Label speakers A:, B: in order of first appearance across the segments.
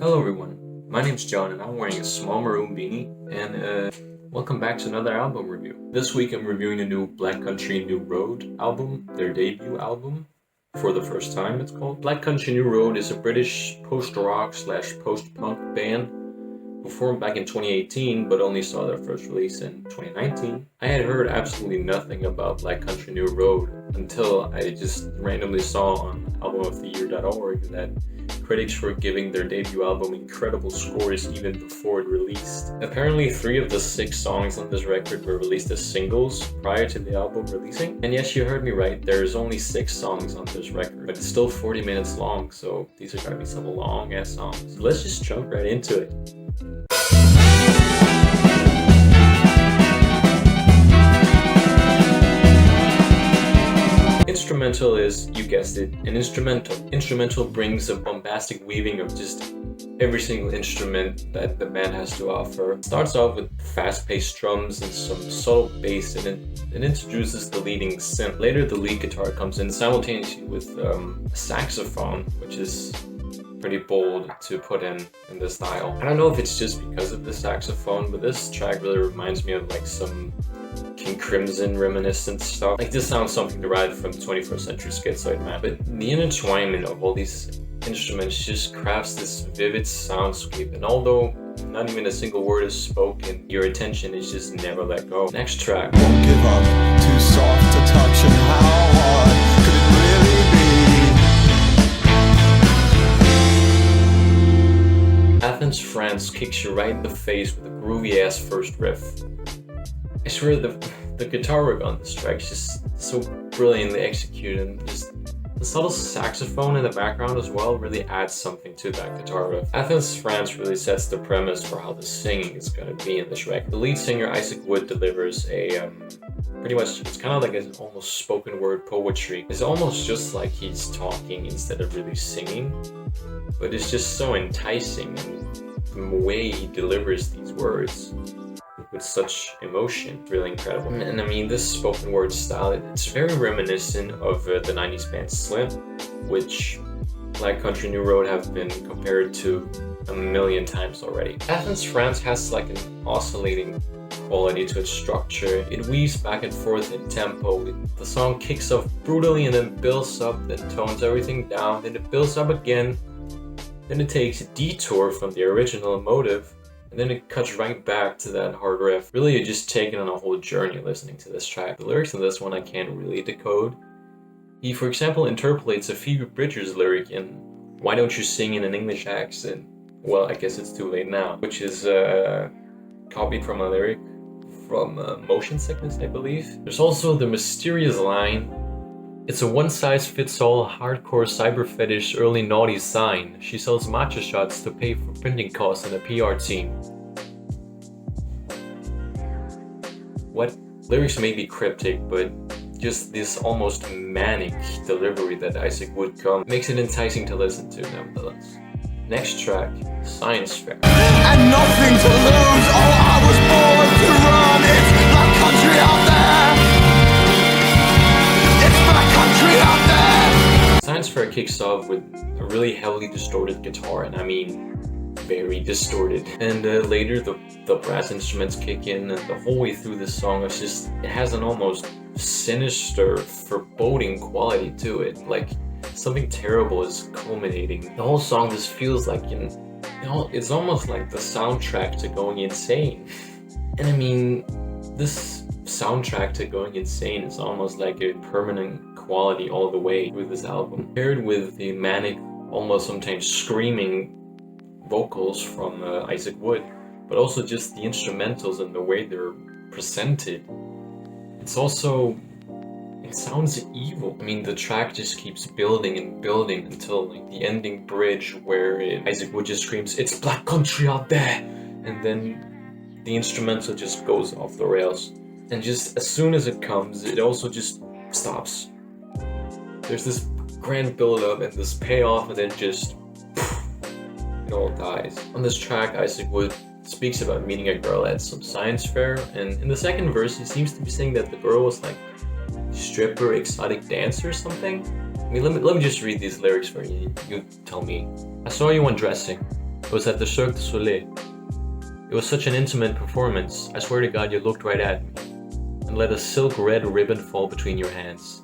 A: Hello everyone, my name's John and I'm wearing a small maroon beanie and welcome back to another album review. This week I'm reviewing the new Black Country New Road album, their debut album. For the first time it's called. Black Country New Road is a British post-rock / post-punk band who formed back in 2018 but only saw their first release in 2019. I had heard absolutely nothing about Black Country New Road until I just randomly saw on albumoftheyear.org that critics were giving their debut album incredible scores even before it released. Apparently 3 of the 6 songs on this record were released as singles prior to the album releasing. And yes, you heard me right, there's only 6 songs on this record, but it's still 40 minutes long, so these are gonna be some long ass songs. So let's just jump right into it. Instrumental is, you guessed it, an instrumental. Instrumental brings a bombastic weaving of just every single instrument that the band has to offer. It starts off with fast-paced drums and some subtle bass, and it introduces the leading synth. Later the lead guitar comes in simultaneously with a saxophone, which is pretty bold to put in this style. I don't know if it's just because of the saxophone, but this track really reminds me of like some King Crimson reminiscent stuff. Like this sounds something derived from 21st Century Schizoid Man. But the intertwinement of all these instruments just crafts this vivid soundscape, and although not even a single word is spoken, your attention is just never let go. Next track.
B: Won't give up, too soft to touch, and how hard could it really be?
A: Athens France kicks you right in the face with a groovy ass first riff. I swear the guitar work on this track is just so brilliantly executed, and just the subtle saxophone in the background as well really adds something to that guitar riff. Athens France really sets the premise for how the singing is going to be in this record. The lead singer Isaac Wood delivers a pretty much, it's kind of like an almost spoken word poetry. It's almost just like he's talking instead of really singing, but it's just so enticing, and the way he delivers these words with such emotion, really incredible. And I mean, this spoken word style, it's very reminiscent of the 90s band Slint, which Black Country New Road have been compared to a million times already. Athens France has like an oscillating quality to its structure. It weaves back and forth in tempo. The song kicks off brutally and then builds up, then tones everything down, then it builds up again, then it takes a detour from the original motive, and then it cuts right back to that hard riff. Really, you're just taken on a whole journey listening to this track. The lyrics in this one I can't really decode. He, for example, interpolates a Phoebe Bridgers lyric in "Why don't you sing in an English accent?" Well, I guess it's too late now, which is copied from a lyric from Motion Sickness, I believe. There's also the mysterious line, "It's a one-size-fits-all hardcore cyber fetish early naughty sign. She sells matcha shots to pay for printing costs and a PR team." What? Lyrics may be cryptic, but just this almost manic delivery that Isaac Wood comes makes it enticing to listen to nevertheless. Next track, Science Fair.
B: And nothing to lose, oh, I was born to run, it's Black Country out there. It's Black Country out there.
A: Science Fair kicks off with a really heavily distorted guitar, and I mean very distorted. And later the brass instruments kick in, and the whole way through this song it's just, it has an almost sinister, foreboding quality to it. Like something terrible is culminating. The whole song just feels like, it's almost like the soundtrack to going insane. And I mean, this soundtrack to going insane is almost like a permanent quality all the way through this album. Paired with the manic, almost sometimes screaming vocals from Isaac Wood, but also just the instrumentals and the way they're presented. It sounds evil. I mean, the track just keeps building and building until like the ending bridge where Isaac Wood just screams, "It's Black Country out there!" And then the instrumental just goes off the rails. And just as soon as it comes, it also just stops. There's this grand build-up and this payoff, and then just it all dies. On this track, Isaac Wood speaks about meeting a girl at some science fair, and in the second verse, he seems to be saying that the girl was like stripper, exotic dancer or something. I mean, let me just read these lyrics for you. You tell me. "I saw you undressing. It was at the Cirque du Soleil. It was such an intimate performance. I swear to God, you looked right at me and let a silk red ribbon fall between your hands.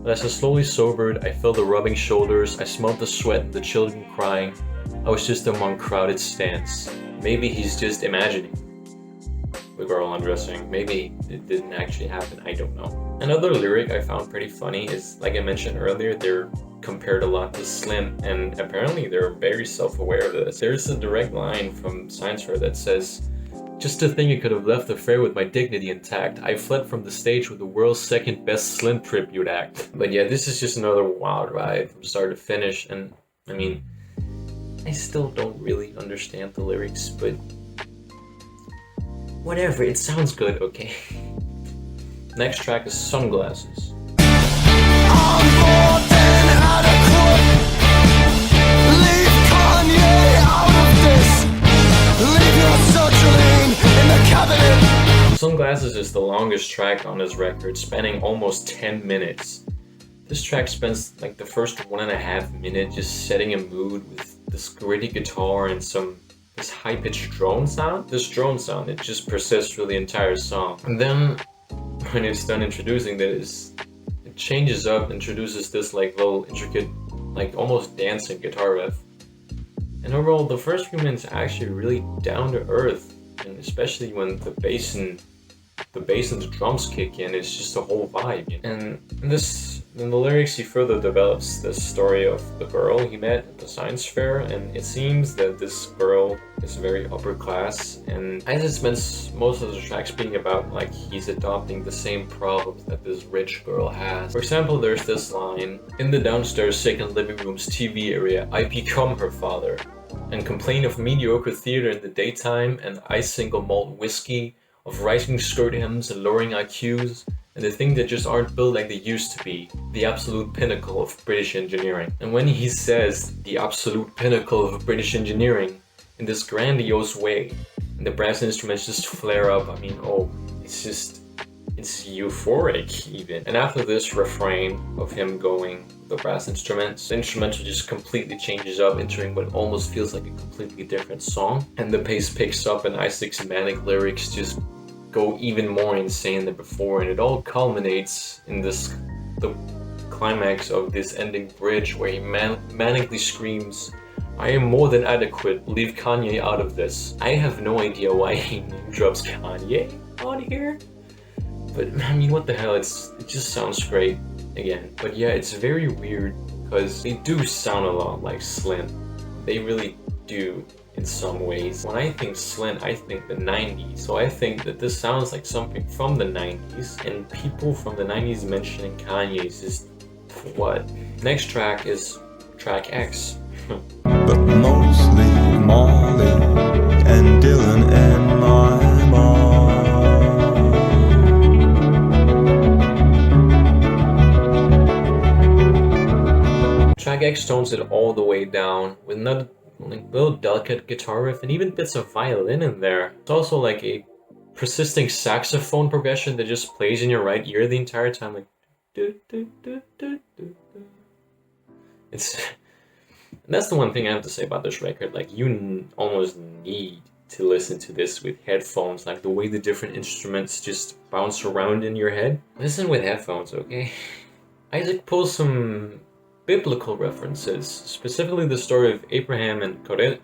A: But as I slowly sobered, I felt the rubbing shoulders, I smelled the sweat and the children crying. I was just among crowded stands. Maybe he's just imagining the girl undressing. Maybe it didn't actually happen, I don't know. Another lyric I found pretty funny is, like I mentioned earlier, they're compared a lot to Slint, and apparently they're very self-aware of this. There's a direct line from Science Fair that says, "Just to think I could have left the fair with my dignity intact. I fled from the stage with the world's second best Slint tribute act." But yeah, this is just another wild ride from start to finish, and I mean, I still don't really understand the lyrics, but whatever, it sounds good, okay? Next track is Sunglasses.
B: I'm bored and adequate. Leave Kanye out of this. Leave your searching in the cabinet.
A: Sunglasses is the longest track on his record, spanning almost 10 minutes. This track spends like the first 1.5 minutes just setting a mood with this gritty guitar and this high-pitched drone sound. This drone sound, it just persists through the entire song. And then when it's done introducing this, it changes up, introduces this like little intricate, like almost dancing guitar riff. And overall, the first few minutes are actually really down to earth, and especially when the bass and the drums kick in, it's just a whole vibe. And in the lyrics, he further develops the story of the girl he met at the science fair, and it seems that this girl is very upper class, and Isaac spends most of the track speaking about like he's adopting the same problems that this rich girl has. For example, there's this line, "In the downstairs second living room's TV area, I become her father, and complain of mediocre theater in the daytime, and I single malt whiskey, of rising skirt hems and lowering IQs, and the things that just aren't built like they used to be, the absolute pinnacle of British engineering." And when he says the absolute pinnacle of British engineering in this grandiose way, and the brass instruments just flare up, I mean, oh, it's euphoric even. And after this refrain of him going the brass instruments, the instrumental just completely changes up, entering what almost feels like a completely different song. And the pace picks up and Isaac's manic lyrics just go even more insane than before, and it all culminates in the climax of this ending bridge where he manically screams, "I am more than adequate, leave Kanye out of this." I have no idea why he name drops Kanye on here, but I mean, what the hell, it just sounds great again. But yeah, it's very weird because they do sound a lot like Slint. They really do in some ways. When I think Slint, I think the 90s. So I think that this sounds like something from the 90s, and people from the 90s mentioning Kanye is just what? Next track is track X.
B: But mostly Molly and Dylan and my mom.
A: Track X tones it all the way down with another little delicate guitar riff and even bits of violin in there. It's also like a persisting saxophone progression that just plays in your right ear the entire time, like do, do, do, do, do, do. And that's the one thing I have to say about this record. Like, you almost need to listen to this with headphones, like the way the different instruments just bounce around in your head. Listen with headphones, okay? Isaac pulls some biblical references, specifically the story of Abraham and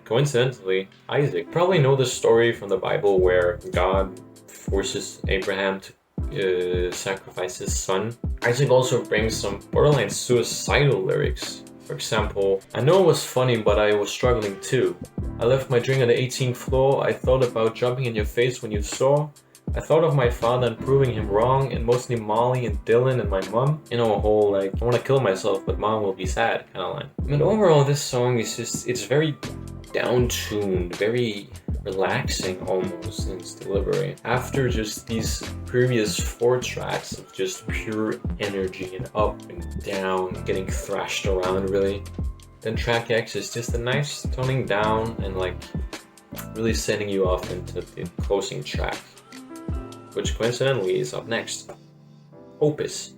A: coincidentally Isaac. Probably know the story from the Bible where God forces Abraham to sacrifice his son. Isaac also brings some borderline suicidal lyrics. For example, "I know it was funny, but I was struggling too. I left my drink on the 18th floor. I thought about jumping in your face when you saw. I thought of my father and proving him wrong, and mostly Molly and Dylan and my mom." You know, a whole like, "I want to kill myself, but mom will be sad" kind of line. But overall, this song is just, it's very down-tuned, very relaxing almost in its delivery. After just these previous 4 tracks of just pure energy and up and down, getting thrashed around really, then track X is just a nice toning down and like really setting you off into the closing track, which coincidentally is up next. Opus.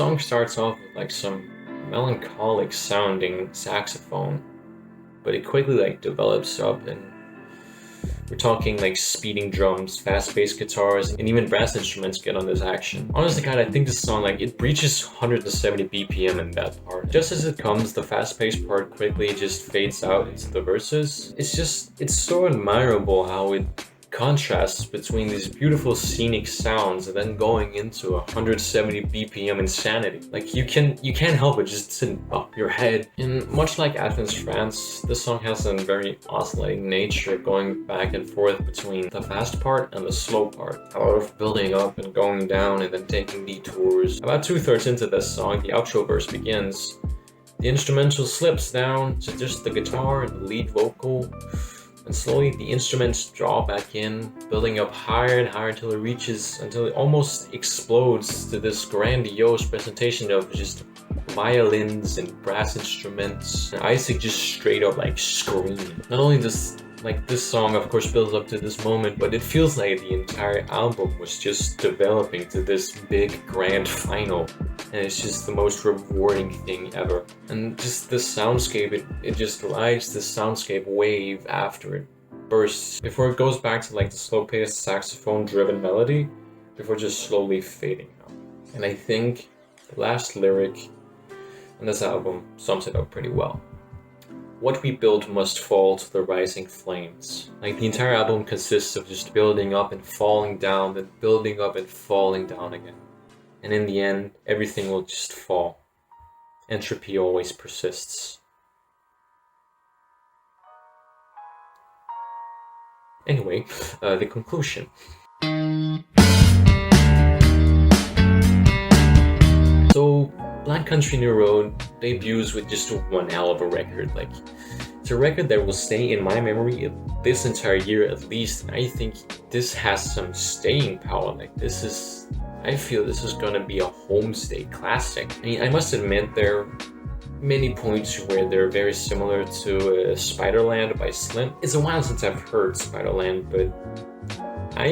A: song starts off with like some melancholic sounding saxophone, but it quickly like develops up, and we're talking like speeding drums, fast-paced guitars, and even brass instruments get on this action. Honestly, God, I think this song, like, it reaches 170 BPM in that part. Just as it comes, the fast-paced part quickly just fades out into the verses. It's so admirable how it contrasts between these beautiful scenic sounds and then going into 170 BPM insanity. Like, you can't help but just sit up your head. And much like Athens France, this song has a very oscillating nature, going back and forth between the fast part and the slow part. A lot of building up and going down and then taking detours. About 2/3 into this song, the outro verse begins. The instrumental slips down to just the guitar and the lead vocal. And slowly the instruments draw back in, building up higher and higher until it almost explodes to this grandiose presentation of just violins and brass instruments. And Isaac just straight up like screaming. Not only does this song of course builds up to this moment, but it feels like the entire album was just developing to this big grand final. And it's just the most rewarding thing ever. And just this soundscape, it just rides the soundscape wave after it bursts, before it goes back to like the slow-paced saxophone-driven melody, before just slowly fading out. And I think the last lyric on this album sums it up pretty well. What we build must fall to the rising flames. Like, the entire album consists of just building up and falling down, then building up and falling down again. And in the end, everything will just fall. Entropy always persists. Anyway, the conclusion. So, Black Country New Road debuts with just one hell of a record. Like, it's a record that will stay in my memory this entire year at least. And I think this has some staying power. Like, I feel this is gonna be a homestay classic. I mean, I must admit there are many points where they're very similar to Spiderland by Slint. It's a while since I've heard Spiderland, but I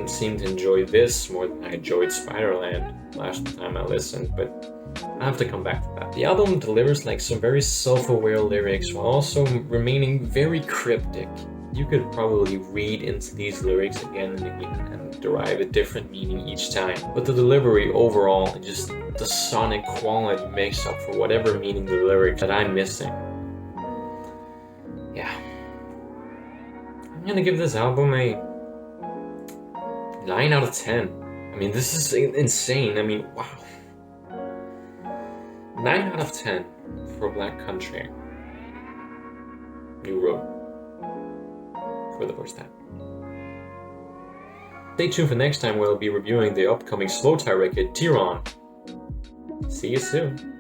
A: seem to enjoy this more than I enjoyed Spiderland last time I listened, but I have to come back to that. The album delivers like some very self-aware lyrics while also remaining very cryptic. You could probably read into these lyrics again and again and derive a different meaning each time. But the delivery overall and just the sonic quality makes up for whatever meaning the lyrics that I'm missing. Yeah. I'm gonna give this album a 9 out of 10. I mean, this is insane. I mean, wow. 9 out of 10 for Black Country New Road for the first time. Stay tuned for next time where I'll be reviewing the upcoming Slowthai record, TYRON. See you soon.